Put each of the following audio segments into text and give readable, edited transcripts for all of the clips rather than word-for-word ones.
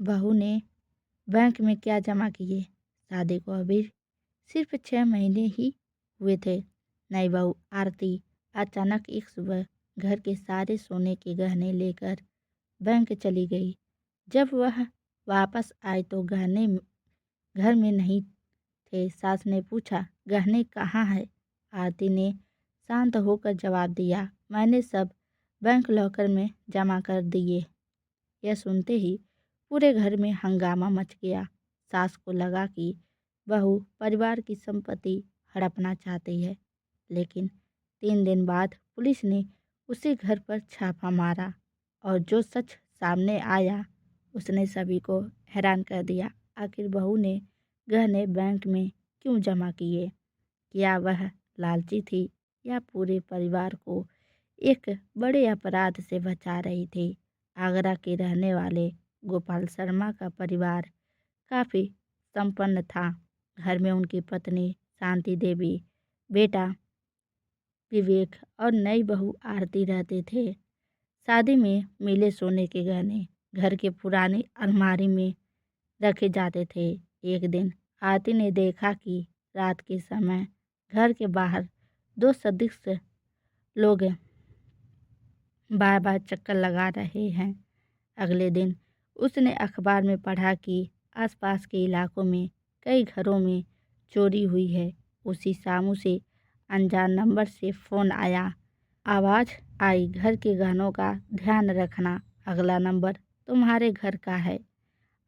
बहू ने बैंक में क्या जमा किए? शादी को अभी सिर्फ 6 महीने ही हुए थे। नई बहू आरती अचानक एक सुबह घर के सारे सोने के गहने लेकर बैंक चली गई। जब वह वापस आई तो गहने घर में नहीं थे। सास ने पूछा, गहने कहाँ है? आरती ने शांत होकर जवाब दिया, मैंने सब बैंक लॉकर में जमा कर दिए। यह सुनते ही पूरे घर में हंगामा मच गया। सास को लगा कि बहू परिवार की संपत्ति हड़पना चाहती है, लेकिन 3 दिन बाद पुलिस ने उसी घर पर छापा मारा और जो सच सामने आया उसने सभी को हैरान कर दिया। आखिर बहू ने गहने बैंक में क्यों जमा किए? क्या वह लालची थी या पूरे परिवार को एक बड़े अपराध से बचा रही थी? आगरा के रहने वाले गोपाल शर्मा का परिवार काफ़ी संपन्न था। घर में उनकी पत्नी शांति देवी, बेटा विवेक और नई बहू आरती रहते थे। शादी में मिले सोने के गहने घर के पुरानी अलमारी में रखे जाते थे। एक दिन आरती ने देखा कि रात के समय घर के बाहर 2 सदस्य लोग बार बार चक्कर लगा रहे हैं। अगले दिन उसने अखबार में पढ़ा कि आसपास के इलाकों में कई घरों में चोरी हुई है। उसी शाम से अनजान नंबर से फ़ोन आया। आवाज़ आई, घर के गहनों का ध्यान रखना, अगला नंबर तुम्हारे घर का है।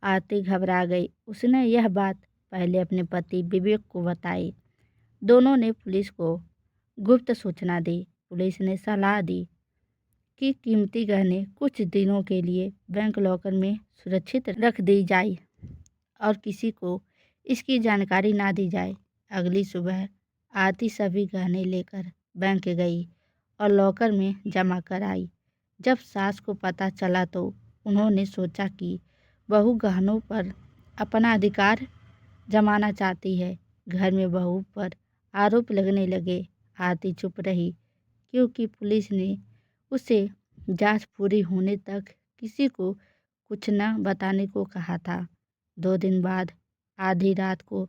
आरती घबरा गई। उसने यह बात पहले अपने पति विवेक को बताई। दोनों ने पुलिस को गुप्त सूचना दी। पुलिस ने सलाह दी कि कीमती गहने कुछ दिनों के लिए बैंक लॉकर में सुरक्षित रख दी जाए और किसी को इसकी जानकारी ना दी जाए। अगली सुबह आरती सभी गहने लेकर बैंक गई और लॉकर में जमा कर आई। जब सास को पता चला तो उन्होंने सोचा कि बहू गहनों पर अपना अधिकार जमाना चाहती है। घर में बहू पर आरोप लगने लगे। आरती चुप रही क्योंकि पुलिस ने उसे जांच पूरी होने तक किसी को कुछ न बताने को कहा था। 2 दिन बाद आधी रात को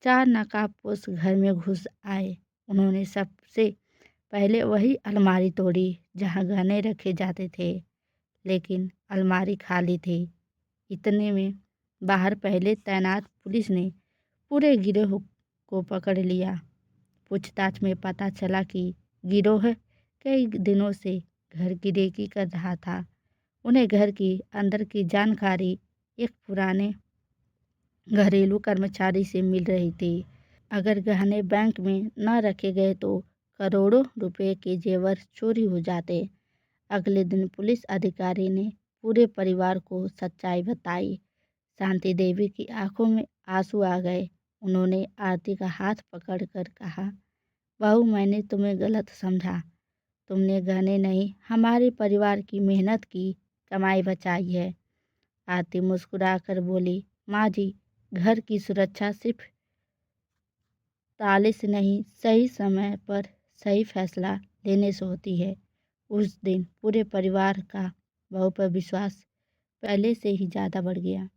4 नकाबपोश घर में घुस आए। उन्होंने सबसे पहले वही अलमारी तोड़ी जहां गहने रखे जाते थे, लेकिन अलमारी खाली थी। इतने में बाहर पहले तैनात पुलिस ने पूरे गिरोह को पकड़ लिया। पूछताछ में पता चला कि गिरोह कई दिनों से घर की रेकी कर रहा था। उन्हें घर की अंदर की जानकारी एक पुराने घरेलू कर्मचारी से मिल रही थी। अगर गहने बैंक में न रखे गए तो करोड़ों रुपए के जेवर चोरी हो जाते। अगले दिन पुलिस अधिकारी ने पूरे परिवार को सच्चाई बताई। शांति देवी की आंखों में आंसू आ गए। उन्होंने आरती का हाथ पकड़कर कहा, बहू, मैंने तुम्हें गलत समझा। तुमने गहने नहीं, हमारे परिवार की मेहनत की कमाई बचाई है। आरती मुस्कुराकर बोली, माँ जी, घर की सुरक्षा सिर्फ ताले से नहीं, सही समय पर सही फैसला लेने से होती है। उस दिन पूरे परिवार का बहू पर विश्वास पहले से ही ज़्यादा बढ़ गया।